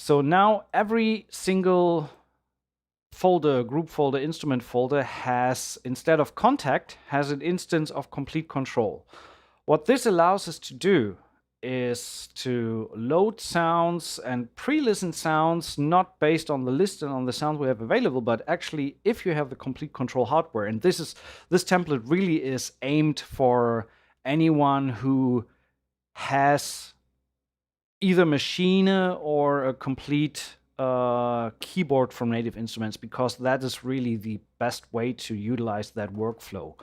So now every single folder, group folder, instrument folder has, instead of contact, has an instance of complete control. What this allows us to do is to load sounds and pre-listen sounds, not based on the list and on the sounds we have available, but actually if you have the complete control hardware. And this template really is aimed for anyone who has either machine or a complete keyboard from Native Instruments, because that is really the best way to utilize that workflow.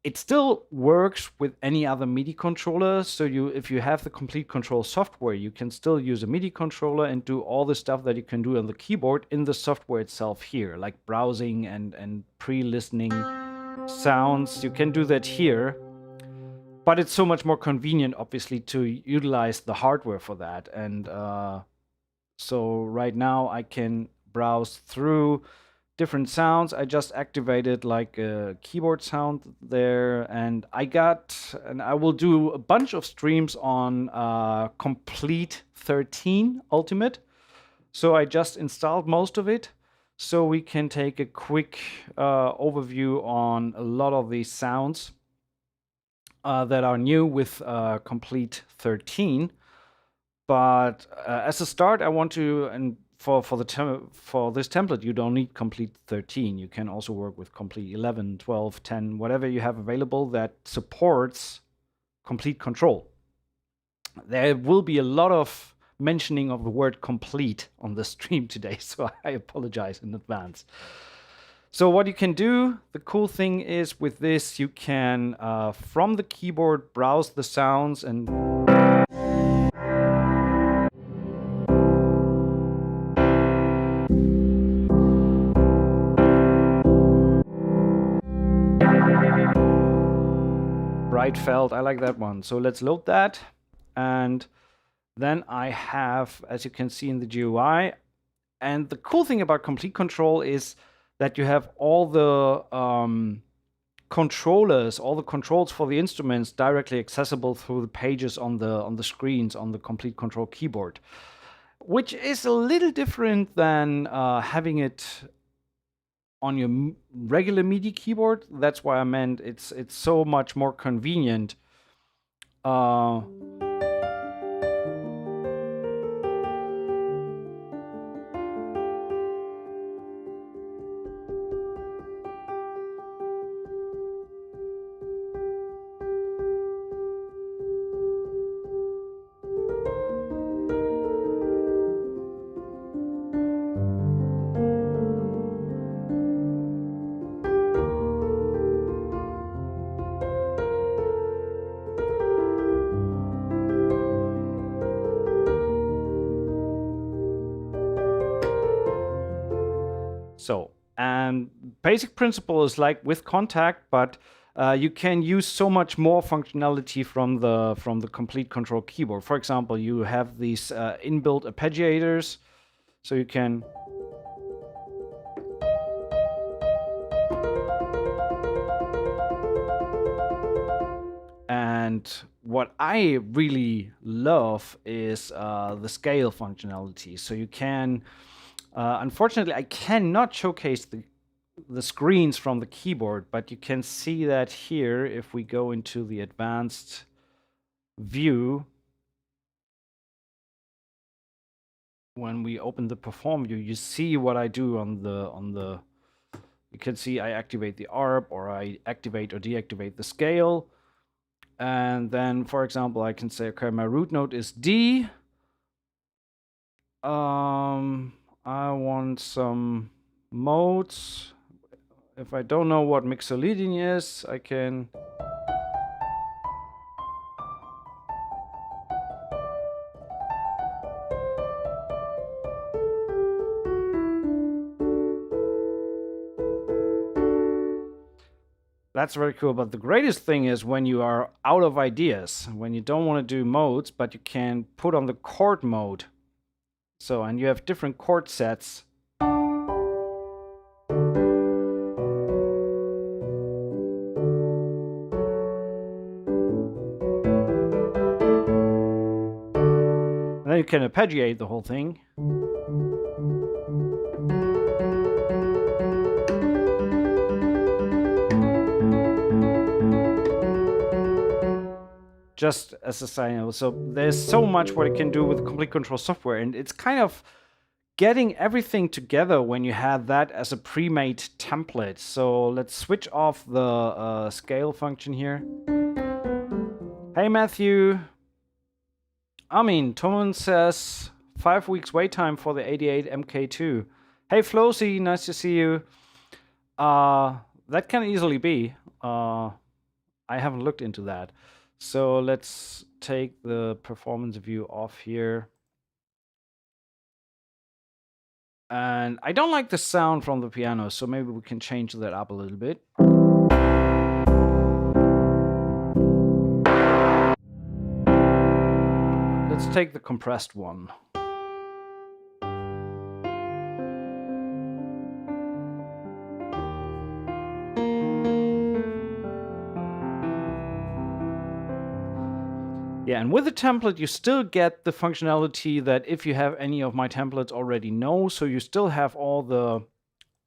It still works with any other MIDI controller. So if you have the complete control software, you can still use a MIDI controller and do all the stuff that you can do on the keyboard in the software itself here, like browsing and pre-listening sounds. You can do that here, but it's so much more convenient, obviously, to utilize the hardware for that. And so right now I can browse through different sounds. I just activated like a keyboard sound there, and I will do a bunch of streams on Complete 13 Ultimate. So I just installed most of it, so we can take a quick overview on a lot of these sounds that are new with Complete 13. But as a start, I want to, and for this template, you don't need Complete 13. You can also work with Complete 11, 12, 10, whatever you have available that supports complete control. There will be a lot of mentioning of the word complete on the stream today, so I apologize in advance. So what you can do, the cool thing is with this, you can, from the keyboard, browse the sounds and Felt. I like that one. So let's load that. And then I have, as you can see in the GUI, and the cool thing about complete control is that you have all the controllers, all the controls for the instruments directly accessible through the pages on the screens on the complete control keyboard, which is a little different than having it on your regular MIDI keyboard. That's why I meant it's so much more convenient. So, and basic principle is like with contact, but you can use so much more functionality from the complete control keyboard. For example, you have these inbuilt arpeggiators, so you can and what I really love is the scale functionality. So you can unfortunately, I cannot showcase the screens from the keyboard, but you can see that here if we go into the advanced view. When we open the perform view, you see what I do on the you can see I activate the ARP, or I activate or deactivate the scale. And then, for example, I can say, okay, my root note is D. I want some modes. If I don't know what mixolydian is, I can That's very cool. But the greatest thing is when you are out of ideas, when you don't want to do modes, but you can put on the chord mode. So, and you have different chord sets. And then you can arpeggiate the whole thing. Just as a side note, so there's so much what it can do with Complete Control software, and it's kind of getting everything together when you have that as a pre-made template. So let's switch off the scale function here. Hey Matthew. I mean, Toman says 5 weeks wait time for the 88 MK2. Hey Flosy, nice to see you. That can easily be. I haven't looked into that. So let's take the performance view off here. And I don't like the sound from the piano, so maybe we can change that up a little bit. Let's take the compressed one. Yeah, and with the template, you still get the functionality that if you have any of my templates already know, so you still have all the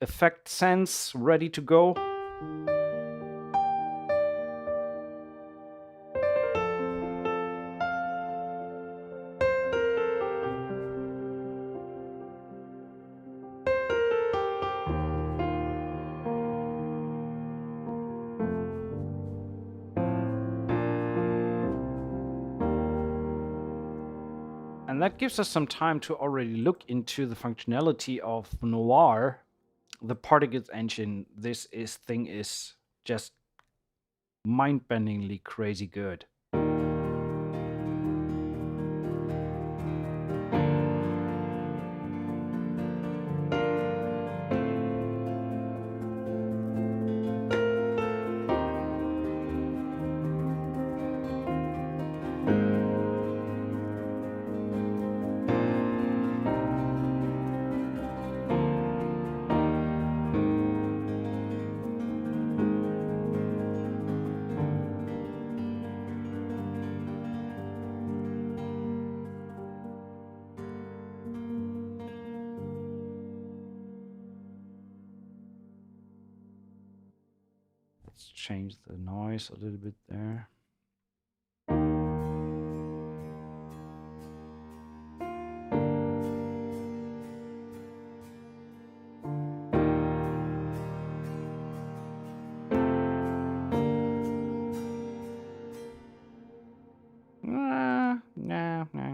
effect sense ready to go. And that gives us some time to already look into the functionality of Noir, the particles engine. This thing is just mind-bendingly crazy good. Let's change the noise a little bit there. No.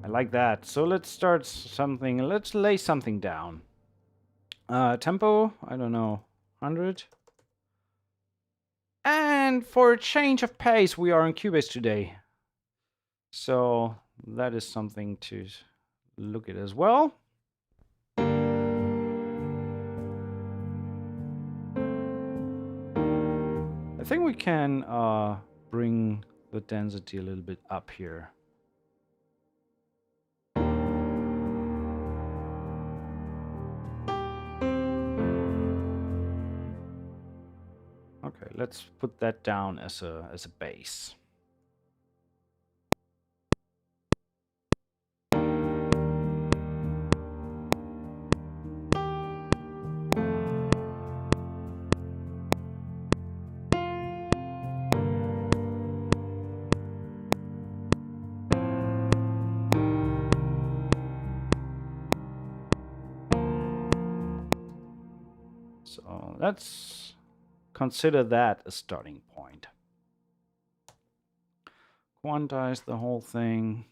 I like that. So let's start something. Let's lay something down. Tempo, I don't know, 100. And for a change of pace, we are on Cubase today. So that is something to look at as well. I think we can bring the density a little bit up here. Okay, let's put that down as a base. So let's consider that a starting point. Quantize the whole thing.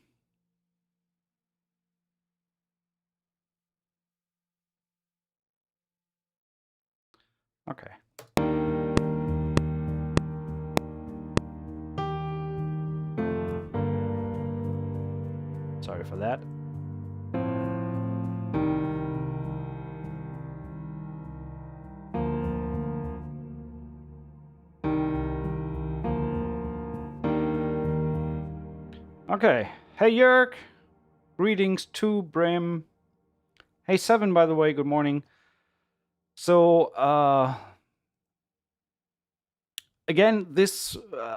Okay. Sorry for that. Okay. Hey, Jörg. Greetings to Brim. Hey, Seven, by the way, good morning. So, again, this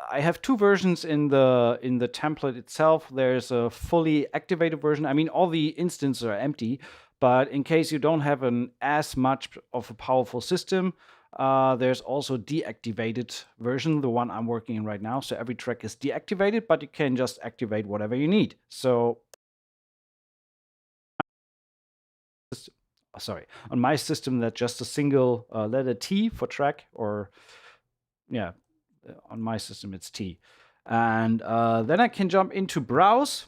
I have two versions in the template itself. There's a fully activated version. I mean, all the instances are empty, but in case you don't have as much of a powerful system, there's also deactivated version, the one I'm working in right now. So every track is deactivated, but you can just activate whatever you need. So, sorry, on my system, that's just a single letter T for track, or yeah, on my system it's T. And then I can jump into browse.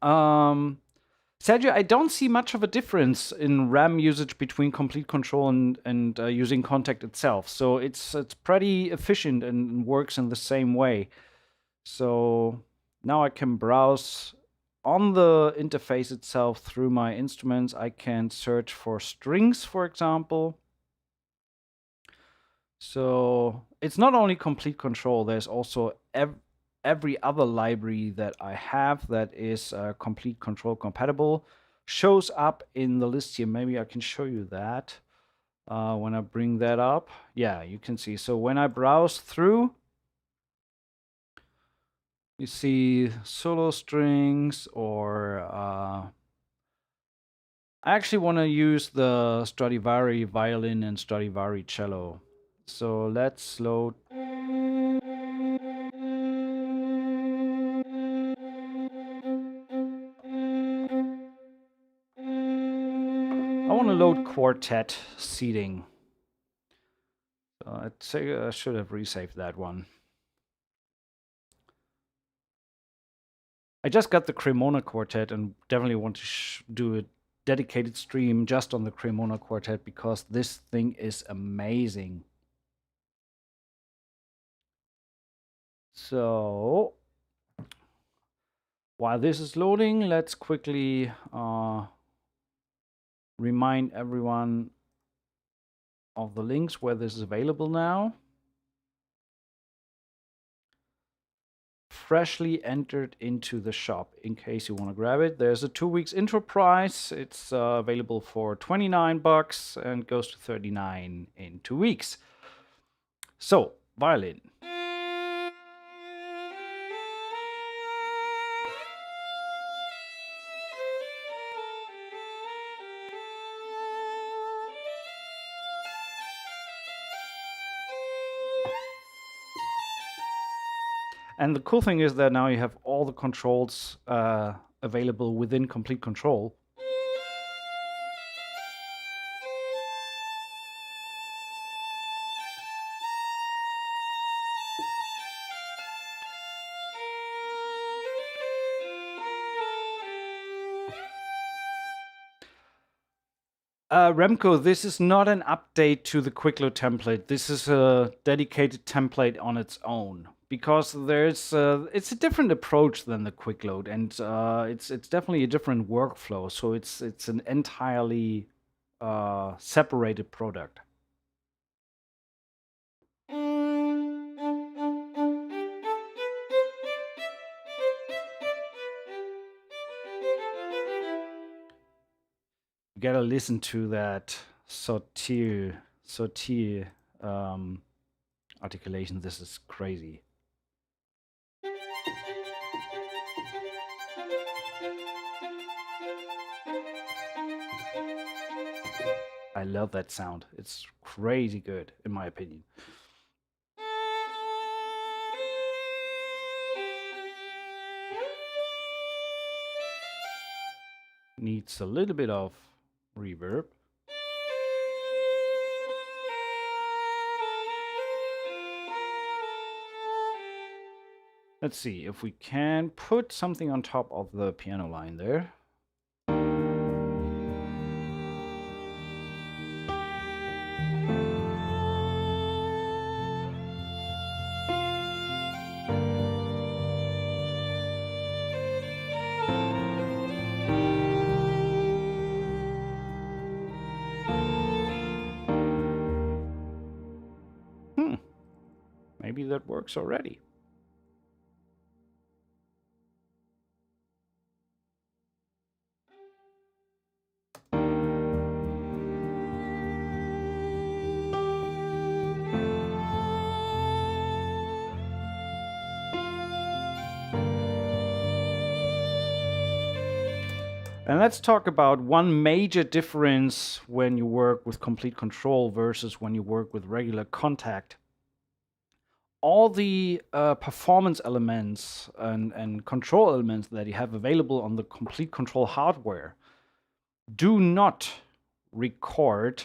Sergio, I don't see much of a difference in RAM usage between complete control and using Contact itself. So it's pretty efficient and works in the same way. So now I can browse on the interface itself through my instruments. I can search for strings, for example. So it's not only complete control, there's also every other library that I have that is complete control compatible shows up in the list here. Maybe I can show you that when I bring that up. Yeah, you can see. So when I browse through, you see solo strings, or I actually want to use the Stradivari violin and Stradivari cello. So let's load. I want to load quartet seating. I'd say I should have resaved that one. I just got the Cremona quartet and definitely want to do a dedicated stream just on the Cremona quartet because this thing is amazing. So while this is loading, let's quickly remind everyone of the links where this is available now. Freshly entered into the shop in case you want to grab it. There's a 2 weeks intro price. It's available for $29 and goes to $39 in 2 weeks. So, violin. And the cool thing is that now you have all the controls available within complete control. Remco, this is not an update to the quick load template. This is a dedicated template on its own because there's it's a different approach than the quick load, and it's definitely a different workflow. So it's an entirely separated product. You gotta listen to that sautir articulation. This is crazy. I love that sound. It's crazy good, in my opinion. Needs a little bit of reverb. Let's see if we can put something on top of the piano line there. Maybe that works already. And let's talk about one major difference when you work with complete control versus when you work with regular contact. All the performance elements and control elements that you have available on the complete control hardware do not record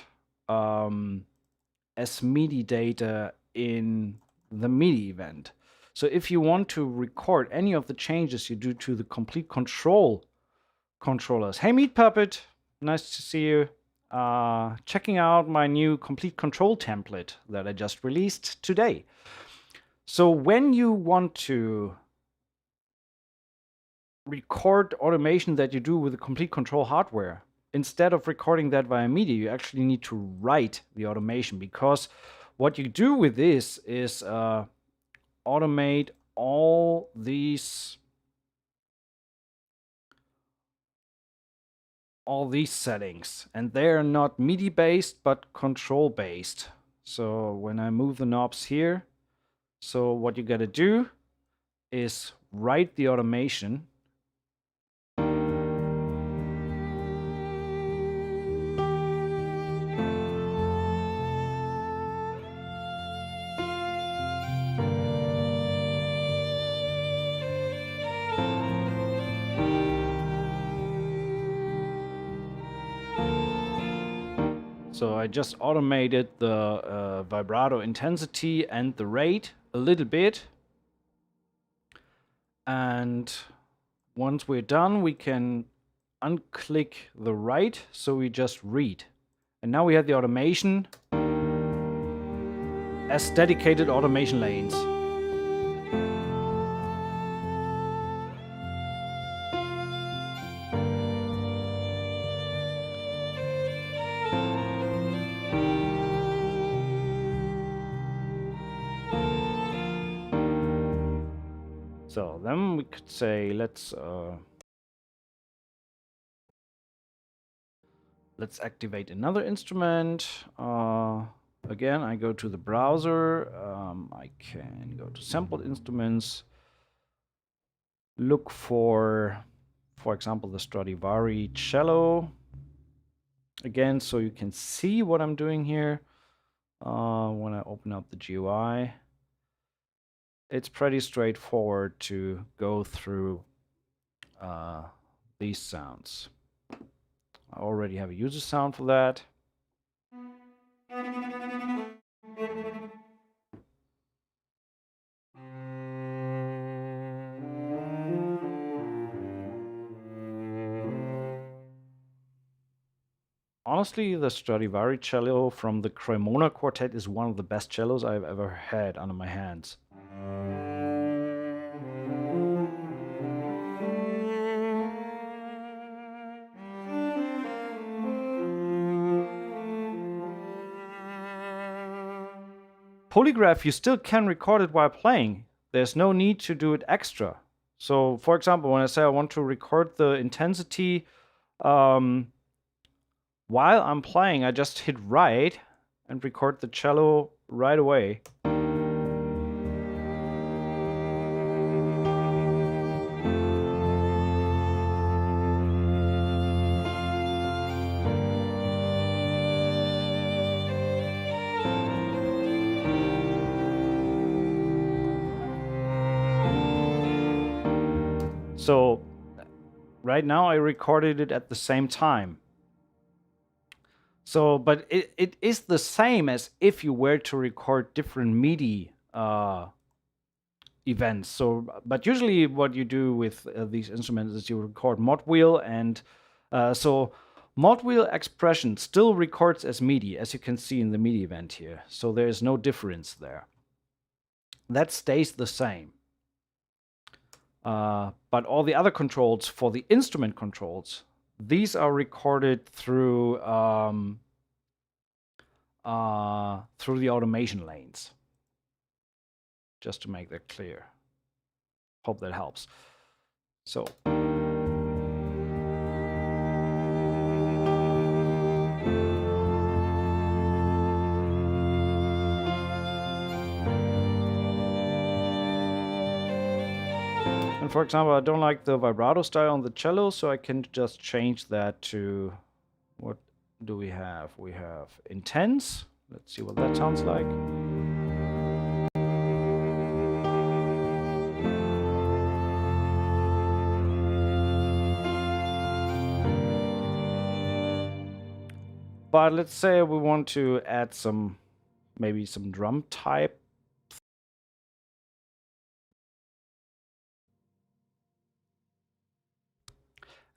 as MIDI data in the MIDI event. So if you want to record any of the changes you do to the complete control controllers. Hey Meat Puppet, nice to see you. Checking out my new complete control template that I just released today. So when you want to record automation that you do with the complete control hardware, instead of recording that via MIDI, you actually need to write the automation, because what you do with this is automate all these settings, and they're not MIDI based but control based. So when I move the knobs here, so what you gotta do is write the automation. So I just automated the vibrato intensity and the rate a little bit. And once we're done, we can unclick the write, so we just read. And now we have the automation as dedicated automation lanes. So then we could say, let's activate another instrument. Again, I go to the browser. I can go to sampled instruments, look for example, the Stradivari cello. Again, so you can see what I'm doing here. When I open up the GUI, it's pretty straightforward to go through these sounds. I already have a user sound for that. Honestly, the Stradivari cello from the Cremona Quartet is one of the best cellos I've ever had under my hands. Polygraph, you still can record it while playing. There's no need to do it extra. So, for example, when I say I want to record the intensity while I'm playing, I just hit write and record the cello right away. So right now I recorded it at the same time. So, but it is the same as if you were to record different MIDI events. So, but usually what you do with these instruments is you record mod wheel, and so mod wheel expression still records as MIDI, as you can see in the MIDI event here. So there is no difference there. That stays the same. But all the other controls for the instrument controls, these are recorded through the automation lanes. Just to make that clear. Hope that helps. So. And And for example, I don't like the vibrato style on the cello, so I can just change that to, what do we have? We have intense. Let's see what that sounds like. But let's say we want to add some, maybe some drum type.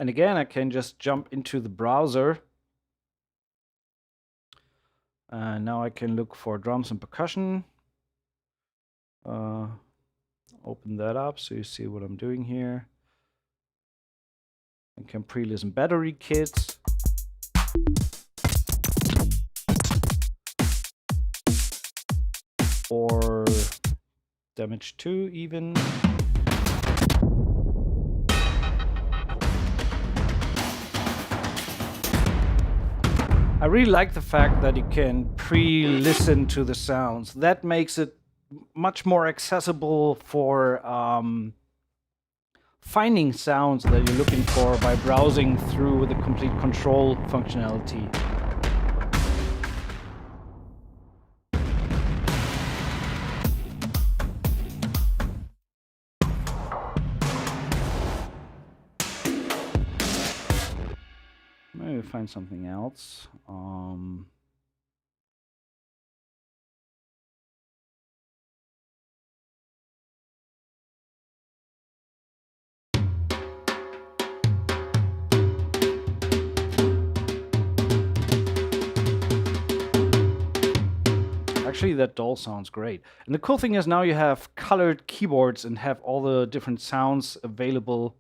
And again, I can just jump into the browser. And now I can look for drums and percussion. Open that up so you see what I'm doing here. I can pre-listen battery kits. Or damage 2 even. I really like the fact that you can pre-listen to the sounds. That makes it much more accessible for finding sounds that you're looking for by browsing through the complete control functionality. Maybe find something else. Actually, that doll sounds great. And the cool thing is now you have colored keyboards and have all the different sounds available.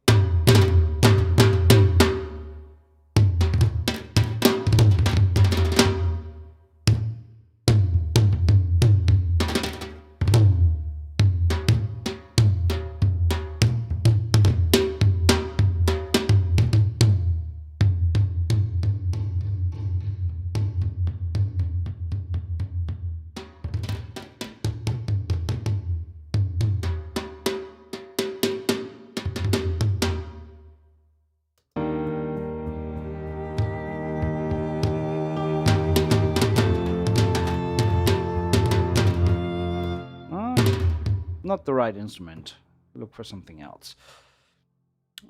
Not the right instrument. Look for something else.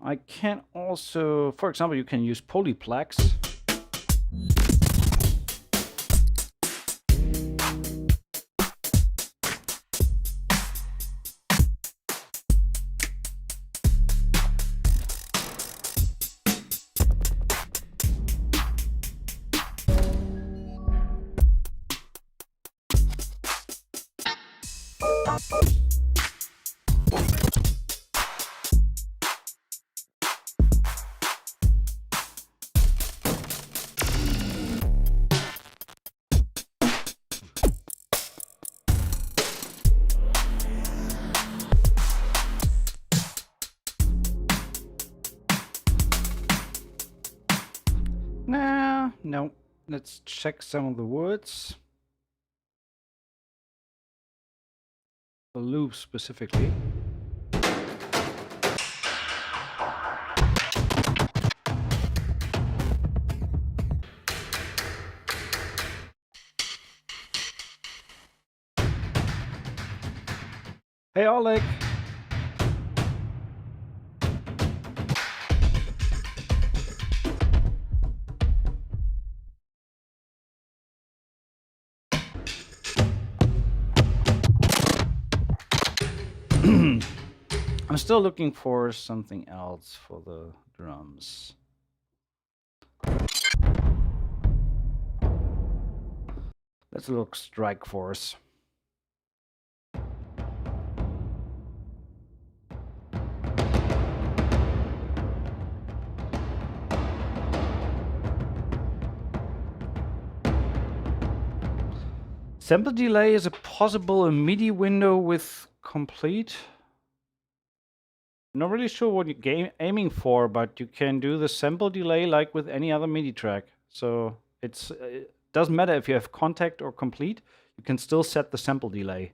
I can also, for example, you can use polyplex. No. Let's check some of the words. The loop specifically. Hey, Oleg. I'm still looking for something else for the drums. Let's look strike force. Sample delay is a possible MIDI window with complete. Not really sure what you're aiming for, but you can do the sample delay like with any other MIDI track. So it doesn't matter if you have contact or complete, you can still set the sample delay.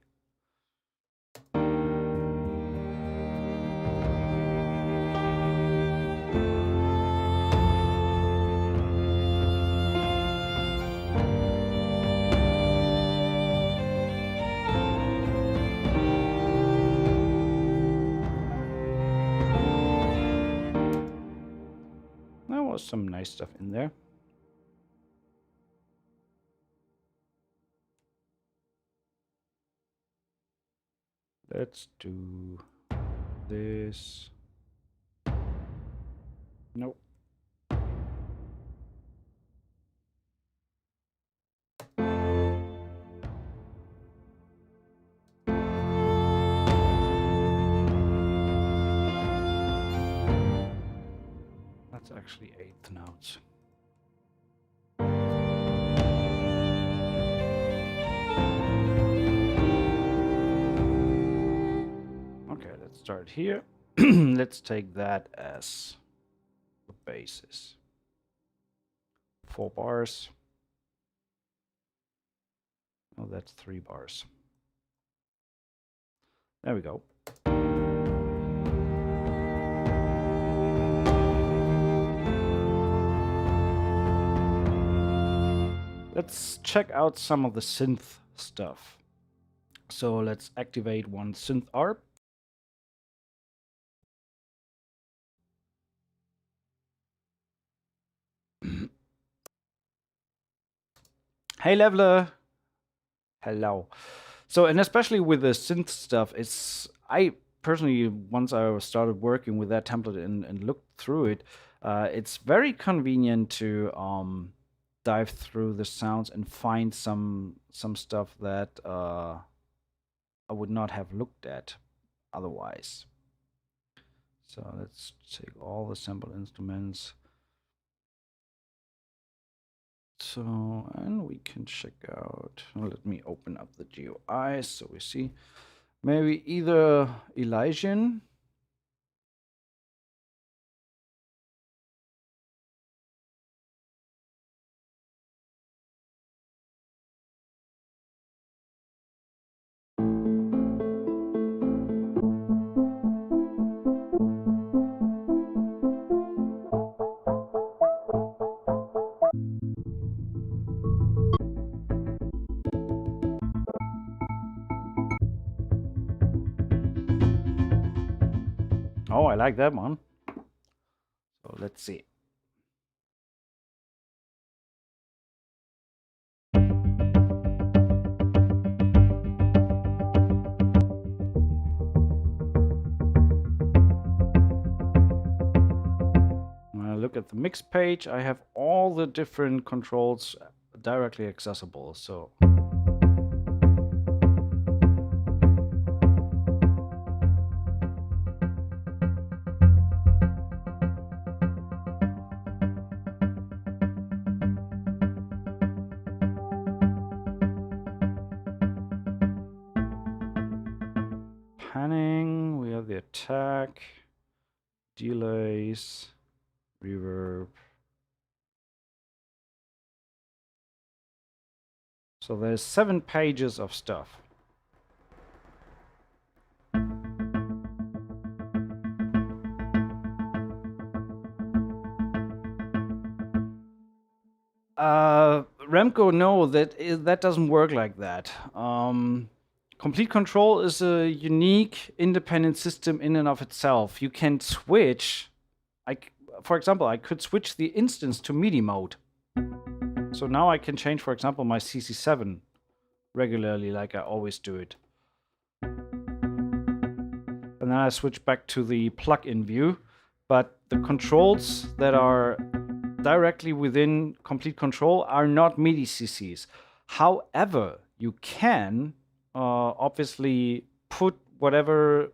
was some nice stuff in there. Let's do this. Nope. That's actually eighth notes. Okay, let's start here. Let's take that as the basis. 4 bars. Oh, that's 3 bars. There we go. Let's check out some of the synth stuff. So let's activate one synth ARP. Hey, Leveler. Hello. So, and especially with the synth stuff, I personally, once I started working with that template and looked through it, it's very convenient to dive through the sounds and find some stuff that I would not have looked at otherwise. So let's take all the sample instruments. So, and we can check out, let me open up the GUI so we see maybe either Elysian. Oh, I like that one. So let's see. When I look at the mix page, I have all the different controls directly accessible. So panning, we have the attack, delays, reverb. So there's 7 pages of stuff. Remco, no, that doesn't work like that. Complete Control is a unique, independent system in and of itself. You can switch. For example, I could switch the instance to MIDI mode. So now I can change, for example, my CC7 regularly, like I always do it. And then I switch back to the plugin view. But the controls that are directly within Complete Control are not MIDI CCs. However, you can obviously put whatever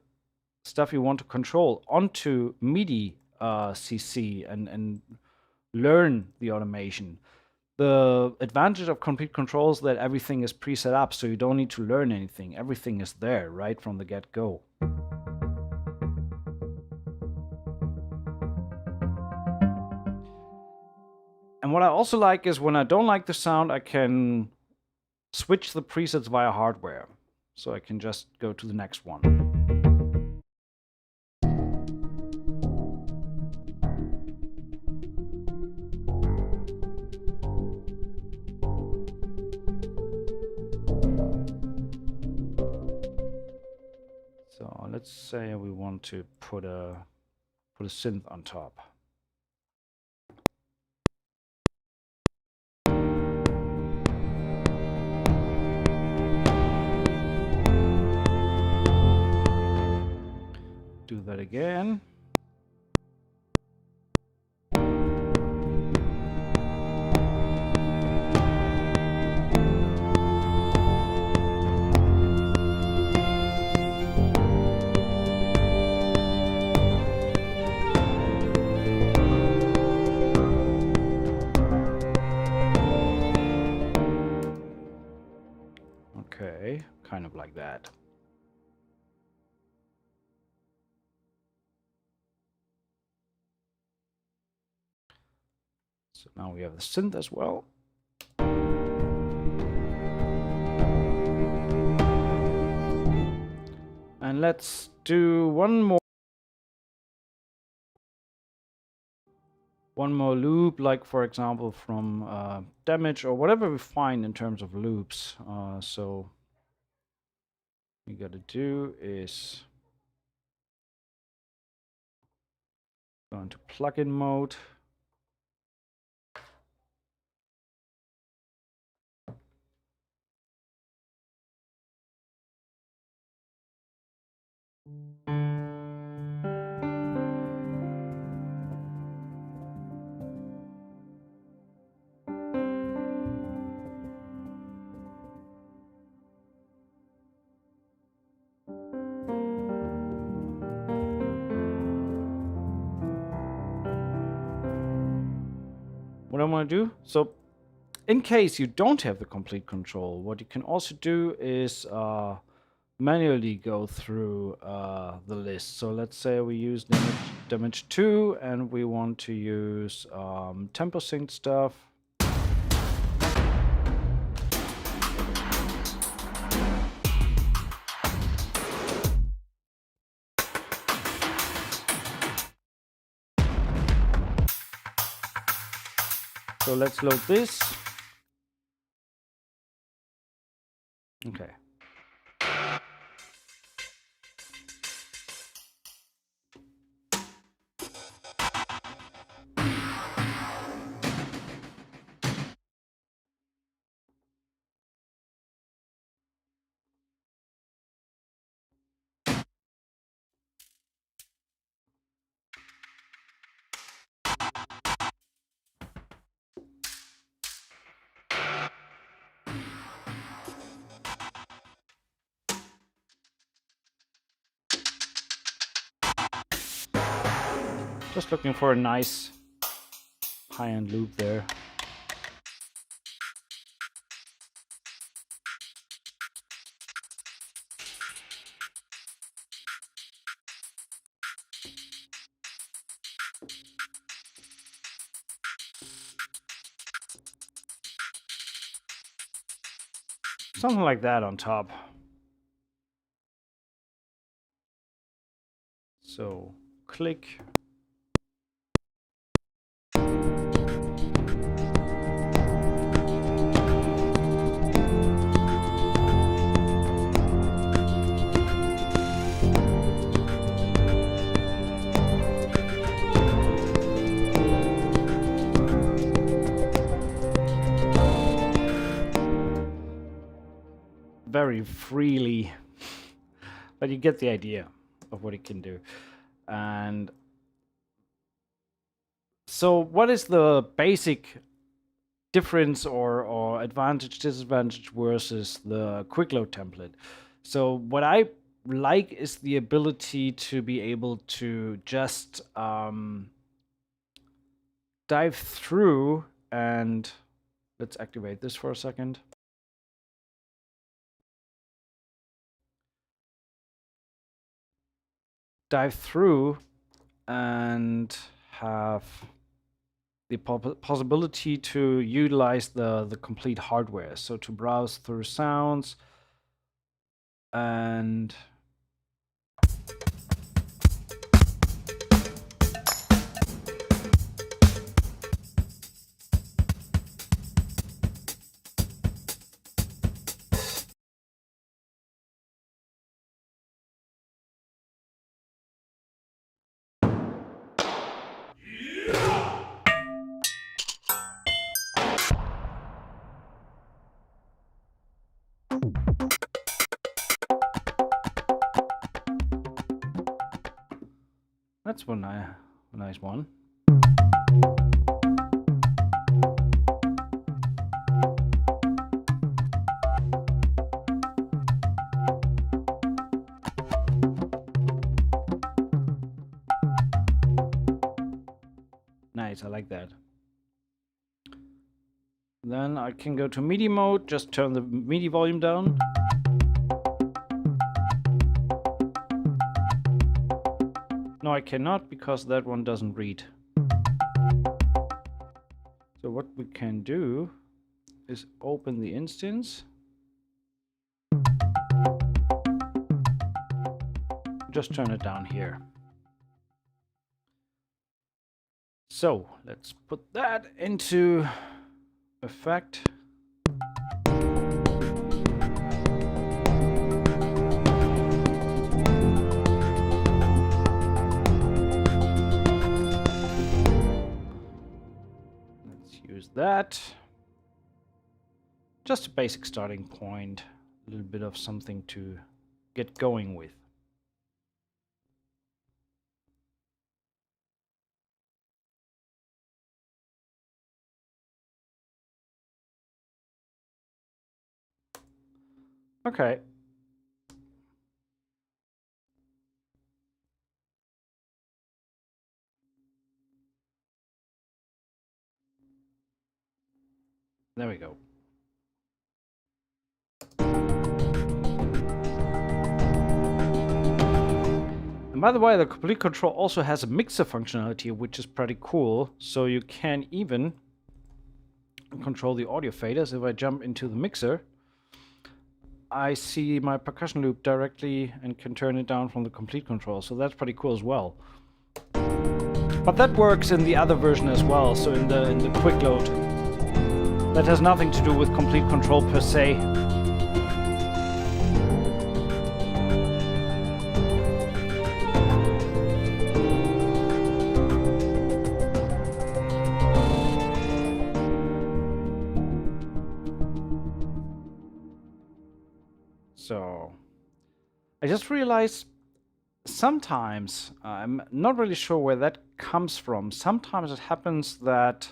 stuff you want to control onto MIDI CC and learn the automation. The advantage of Complete Control is that everything is preset up, so you don't need to learn anything. Everything is there right from the get-go. And what I also like is when I don't like the sound, I can switch the presets via hardware. So I can just go to the next one. So let's say we want to put a synth on top. again. Okay, kind of like that. So now we have the synth as well. And let's do one more loop, like for example from damage or whatever we find in terms of loops. So we gotta do is go into plugin mode. What I want to do, so in case you don't have the complete control, what you can also do is manually go through the list. So let's say we use damage 2 and we want to use tempo sync stuff. So let's load this. Okay. Just looking for a nice high-end loop there. Something like that on top. So click. Very freely, but you get the idea of what it can do. And so what is the basic difference or advantage, disadvantage versus the quick load template? So what I like is the ability to be able to just dive through, and let's activate this for a second. Dive through and have the possibility to utilize the complete hardware. So to browse through sounds and That's a nice one. Nice, I like that. Then I can go to MIDI mode, just turn the MIDI volume down. No, I cannot, because that one doesn't read. So what we can do is open the instance. Just turn it down here. So let's put that into effect. Let's use that. Just a basic starting point, a little bit of something to get going with. Okay. There we go. And by the way, the Complete Control also has a mixer functionality, which is pretty cool. So you can even control the audio faders. If I jump into the mixer, I see my percussion loop directly and can turn it down from the Complete Control. So that's pretty cool as well. But that works in the other version as well. So in the quick load, that has nothing to do with Complete Control per se. So I just realized sometimes, I'm not really sure where that comes from. Sometimes it happens that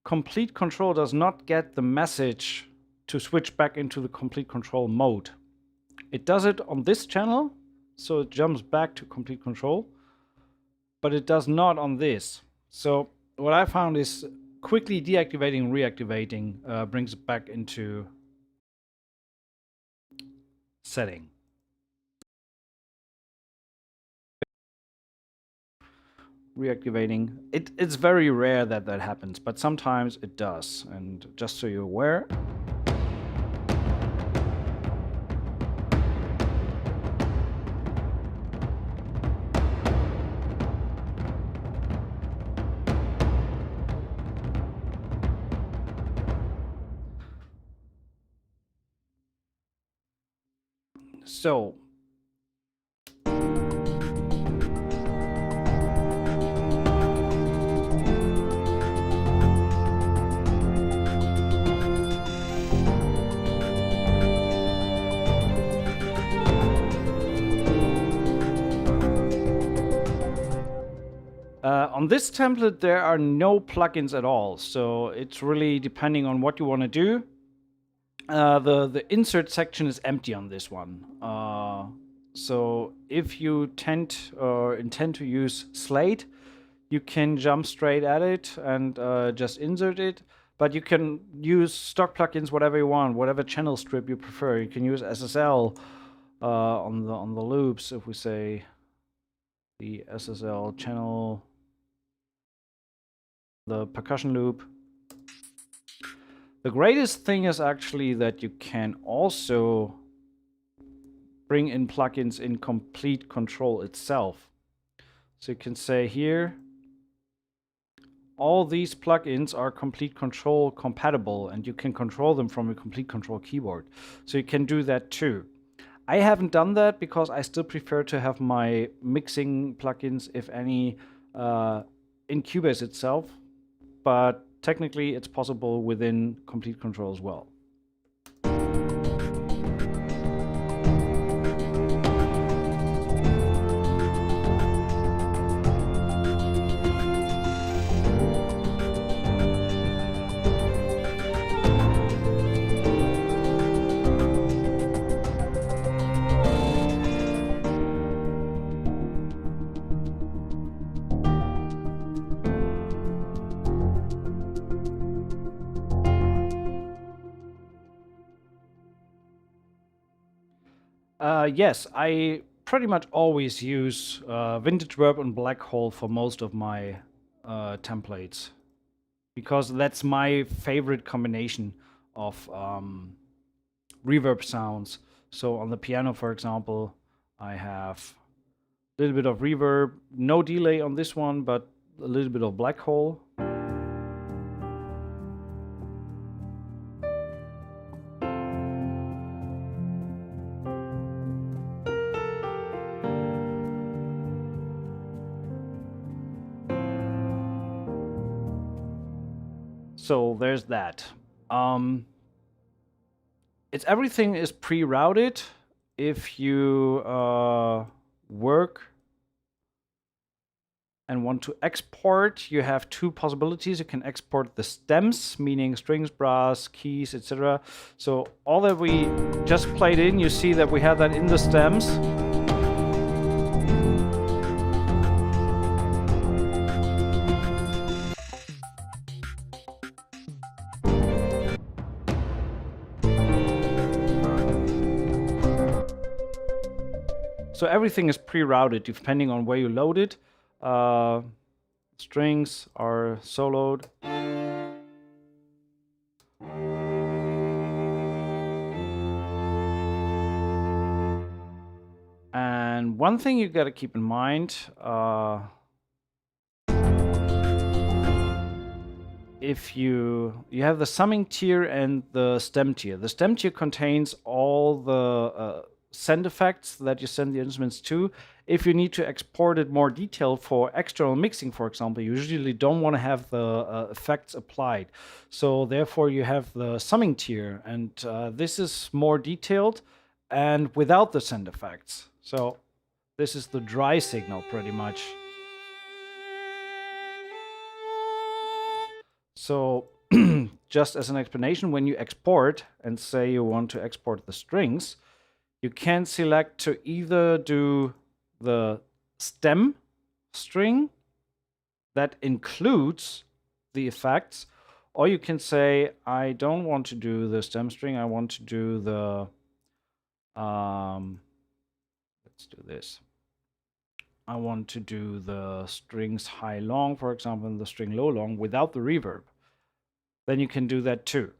Complete Control does not get the message to switch back into the Complete Control mode. It does it on this channel, so it jumps back to Complete Control, but it does not on this. So what I found is quickly deactivating and reactivating brings it back into setting. Reactivating. It's very rare that that happens, but sometimes it does. And just so you're aware, so on this template, there are no plugins at all. So it's really depending on what you want to do. The insert section is empty on this one. So if you intend to use Slate, you can jump straight at it and just insert it. But you can use stock plugins, whatever you want, whatever channel strip you prefer. You can use SSL on the loops. If we say the SSL channel, the percussion loop. The greatest thing is actually that you can also bring in plugins in Complete Control itself. So you can say here, all these plugins are Complete Control compatible, and you can control them from a Complete Control keyboard. So you can do that too. I haven't done that because I still prefer to have my mixing plugins, if any, in Cubase itself. But technically it's possible within Complete Control as well. Yes, I pretty much always use Vintage Verb and Black Hole for most of my templates, because that's my favorite combination of reverb sounds. So on the piano, for example, I have a little bit of reverb, no delay on this one, but a little bit of Black Hole. So there's that. It's everything is pre-routed. If you work and want to export, you have two possibilities. You can export the stems, meaning strings, brass, keys, etc. So all that we just played in, you see that we have that in the stems. So everything is pre-routed depending on where you load it. Strings are soloed. And one thing you got to keep in mind, if you have the summing tier and the stem tier. The stem tier contains all the send effects that you send the instruments to. If you need to export it more detailed for external mixing, for example, you usually don't want to have the effects applied. So therefore you have the summing tier, and this is more detailed and without the send effects. So this is the dry signal pretty much. So just as an explanation, when you export and say you want to export the strings, you can select to either do the stem string that includes the effects, or you can say, I don't want to do the stem string, I want to do the, let's do this. I want to do the strings high long, for example, and the string low long without the reverb. Then you can do that too.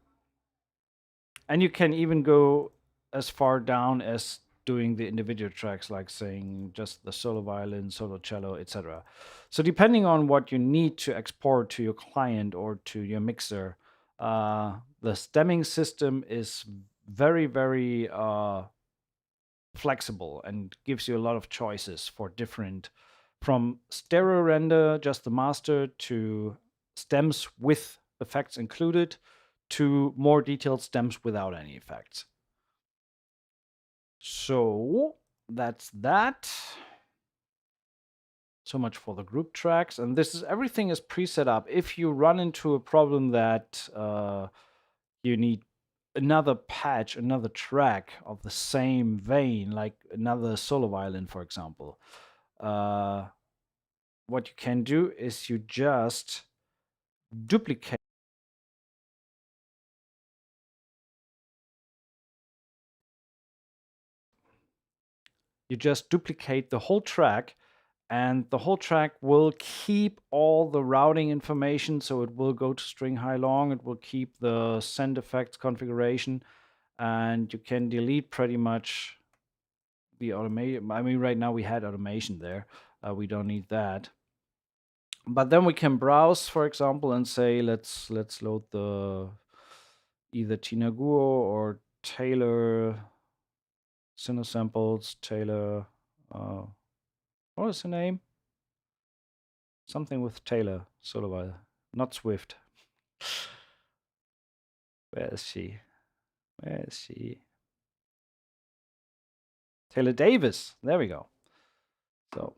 And you can even go as far down as doing the individual tracks, like saying just the solo violin, solo cello, etc. So depending on what you need to export to your client or to your mixer, the stemming system is very, very flexible and gives you a lot of choices for different, from stereo render, just the master, to stems with effects included, to more detailed stems without any effects. So that's that. So much for the group tracks. And this is, everything is preset up. If you run into a problem that you need another patch, another track of the same vein, like another solo violin, for example, what you can do is you just duplicate. You just duplicate the whole track, and the whole track will keep all the routing information. So it will go to string high long, it will keep the send effects configuration, and you can delete pretty much the automation. I mean, right now we had automation there. We don't need that. But then we can browse, for example, and say, let's load the either Tina Guo or Taylor Cinesamples, Taylor, what was her name? Something with Taylor, solo violin, not Swift. Where is she? Where is she? Taylor Davis. There we go. So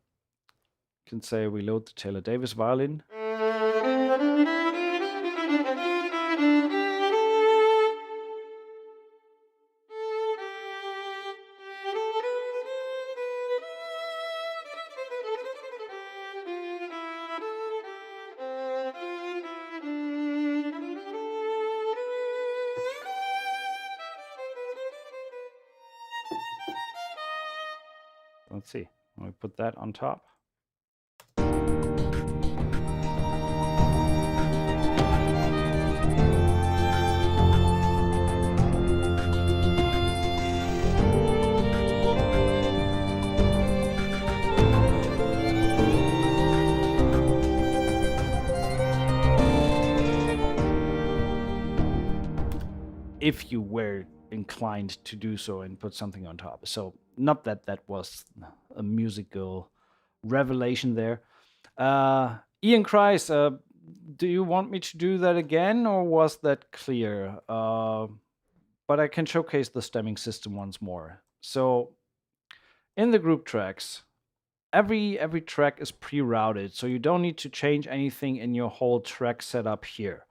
you can say we load the Taylor Davis violin. let's see. We put that on top. If you were inclined to do so and put something on top. So not that that was a musical revelation there. Ian Kreis, do you want me to do that again, or was that clear? But I can showcase the stemming system once more. So in the group tracks, every track is pre-routed, so you don't need to change anything in your whole track setup here.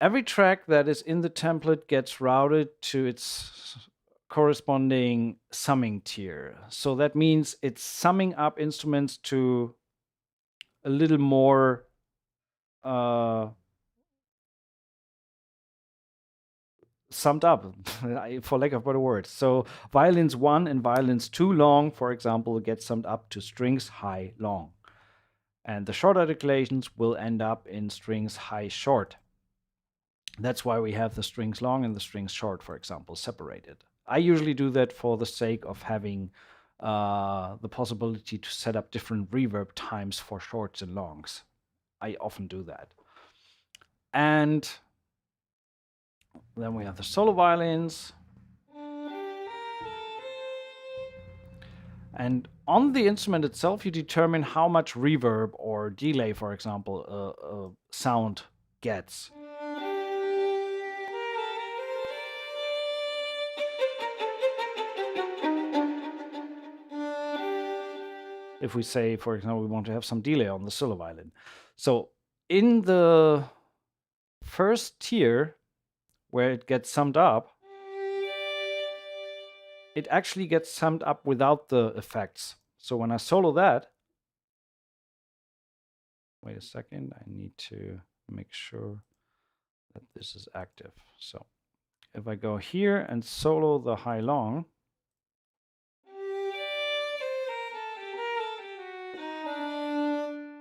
Every track that is in the template gets routed to its corresponding summing tier. So that means it's summing up instruments to a little more summed up, for lack of better words. So violins 1 and violins 2 long, for example, get summed up to strings high long. And the short articulations will end up in strings high short. That's why we have the strings long and the strings short, for example, separated. I usually do that for the sake of having the possibility to set up different reverb times for shorts and longs. I often do that. And then we have the solo violins. And on the instrument itself, you determine how much reverb or delay, for example, a sound gets. If we say, for example, we want to have some delay on the solo violin. So in the first tier, where it gets summed up, it actually gets summed up without the effects. So when I solo that, wait a second, I need to make sure that this is active. So if I go here and solo the high long,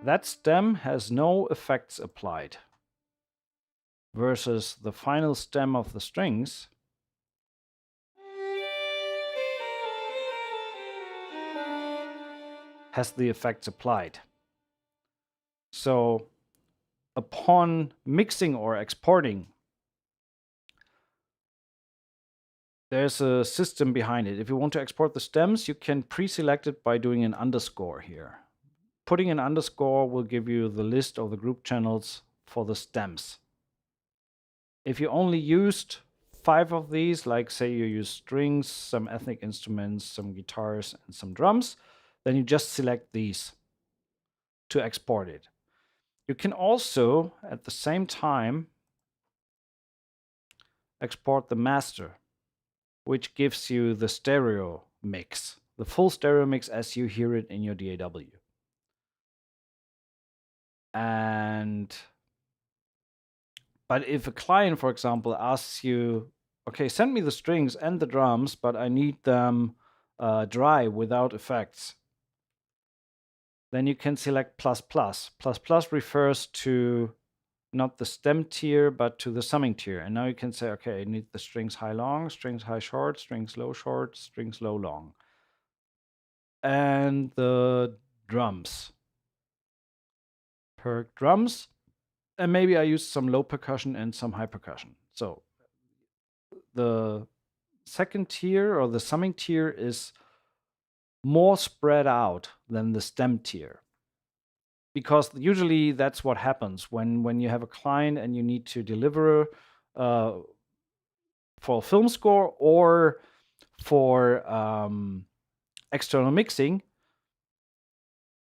that stem has no effects applied, versus the final stem of the strings has the effects applied. So upon mixing or exporting, there's a system behind it. If you want to export the stems, you can pre-select it by doing an underscore here. Putting an underscore will give you the list of the group channels for the stems. If you only used 5 of these, like say you use strings, some ethnic instruments, some guitars, and some drums, then you just select these to export it. You can also, at the same time, export the master, which gives you the stereo mix, the full stereo mix as you hear it in your DAW. But if a client, for example, asks you, okay, send me the strings and the drums, but I need them dry without effects, then you can select plus plus. Plus plus refers to not the stem tier, but to the summing tier. And now you can say, okay, I need the strings high long, strings high short, strings low short, strings low long. And the drums. Per drums. And maybe I use some low percussion and some high percussion. So the second tier or the summing tier is more spread out than the stem tier. Because usually that's what happens when you have a client and you need to deliver for a film score or for external mixing,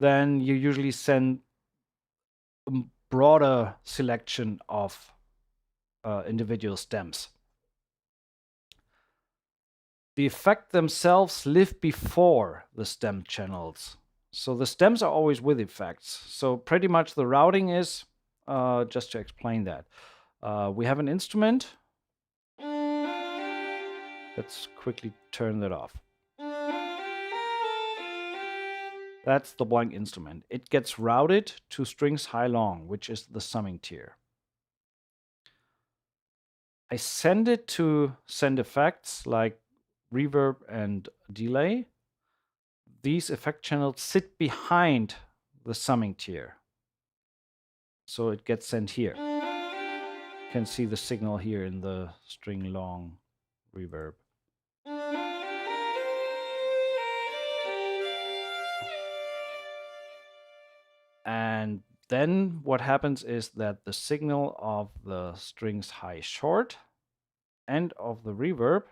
then you usually send a broader selection of individual stems. The effects themselves live before the stem channels. So the stems are always with effects. So pretty much the routing is, just to explain that, we have an instrument. Let's quickly turn that off. That's the blank instrument. It gets routed to strings high long, which is the summing tier. I send it to send effects like reverb and delay. These effect channels sit behind the summing tier. So it gets sent here. You can see the signal here in the string long reverb. And then what happens is that the signal of the strings high short and of the reverb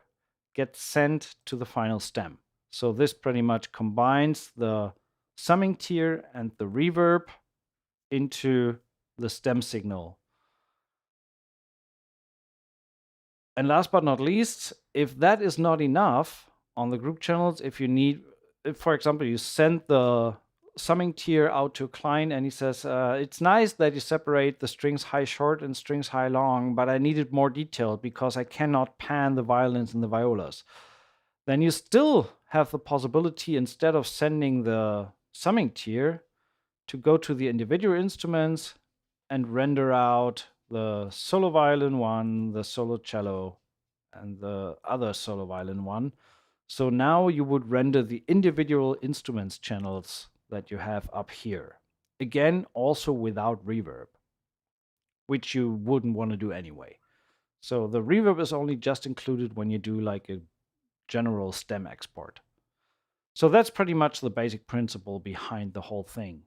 gets sent to the final stem. So this pretty much combines the summing tier and the reverb into the stem signal. And last but not least, if that is not enough on the group channels, if you need, if for example, you send the summing tier out to a client and he says, it's nice that you separate the strings high short and strings high long, but I needed more detail because I cannot pan the violins and the violas. Then you still have the possibility, instead of sending the summing tier, to go to the individual instruments and render out the solo violin one, the solo cello, and the other solo violin one. So now you would render the individual instruments channels that you have up here. Again, also without reverb, which you wouldn't want to do anyway. So the reverb is only just included when you do like a general stem export. So that's pretty much the basic principle behind the whole thing.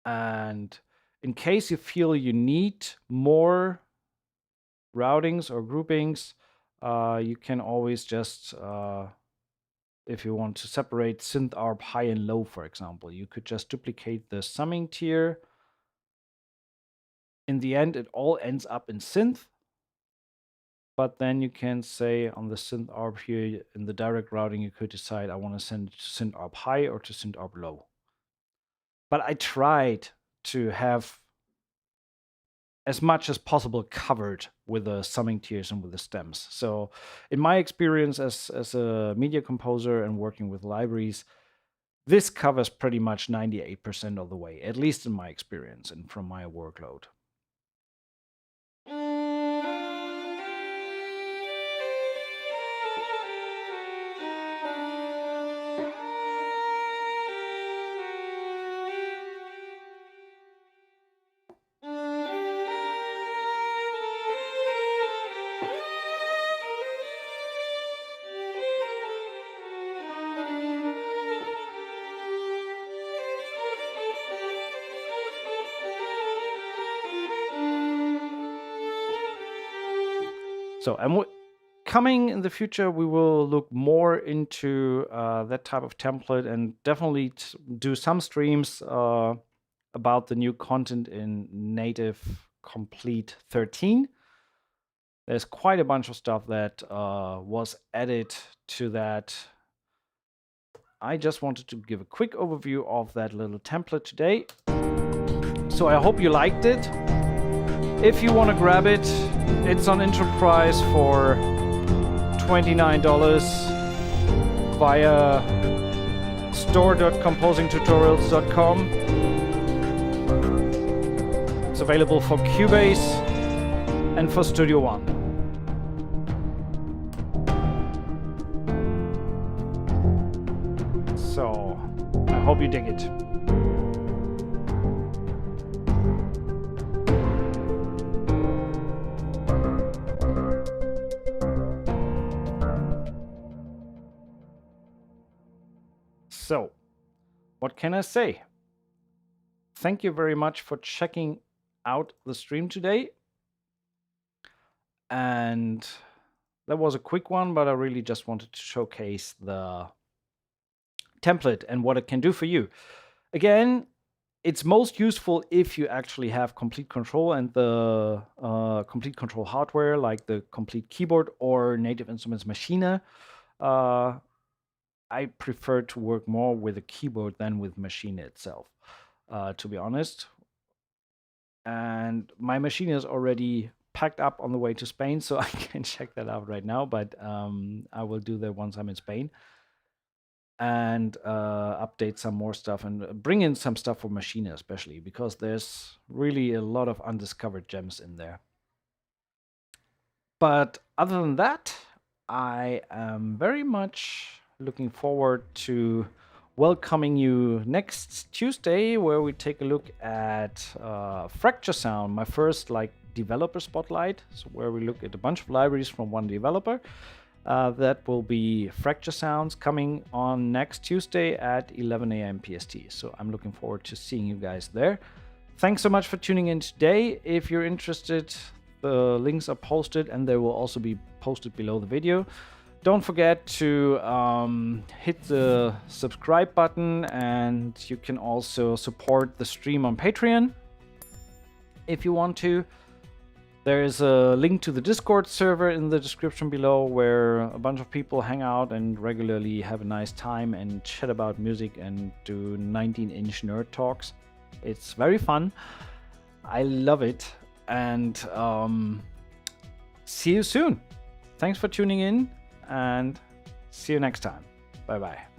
And in case you feel you need more routings or groupings, you can always just, if you want to separate synth arp high and low, for example, you could just duplicate the summing tier. In the end, it all ends up in synth. But then you can say on the synth arp here in the direct routing, you could decide I want to send it to synth arp high or to synth arp low. But I tried to have as much as possible covered with the summing tiers and with the stems. So in my experience as a media composer and working with libraries, this covers pretty much 98% of the way, at least in my experience and from my workload. So, and coming in the future, we will look more into that type of template and definitely do some streams about the new content in native Komplete 13. There's quite a bunch of stuff that was added to that. I just wanted to give a quick overview of that little template today. So I hope you liked it. If you want to grab it, it's on Enterprise for $29 via store.composingtutorials.com. It's available for Cubase and for Studio One. So I hope you dig it. So, what can I say? Thank you very much for checking out the stream today. And that was a quick one, but I really just wanted to showcase the template and what it can do for you. Again, it's most useful if you actually have complete control and the complete control hardware, like the complete keyboard or Native Instruments Machina. I prefer to work more with a keyboard than with Machina itself, to be honest. And my Machina is already packed up on the way to Spain, so I can check that out right now, but I will do that once I'm in Spain. and update some more stuff and bring in some stuff for Machina, especially because there's really a lot of undiscovered gems in there. But other than that, I am very much looking forward to welcoming you next Tuesday, where we take a look at Fracture Sound, my first like developer spotlight. So where we look at a bunch of libraries from one developer. That will be Fracture Sounds coming on next Tuesday at 11 a.m. PST. So I'm looking forward to seeing you guys there. Thanks so much for tuning in today. If you're interested, the links are posted and they will also be posted below the video. Don't forget to hit the subscribe button, and you can also support the stream on Patreon if you want to. There is a link to the Discord server in the description below, where a bunch of people hang out and regularly have a nice time and chat about music and do 19-inch nerd talks. It's very fun. I love it. And see you soon. Thanks for tuning in, and see you next time. Bye-bye.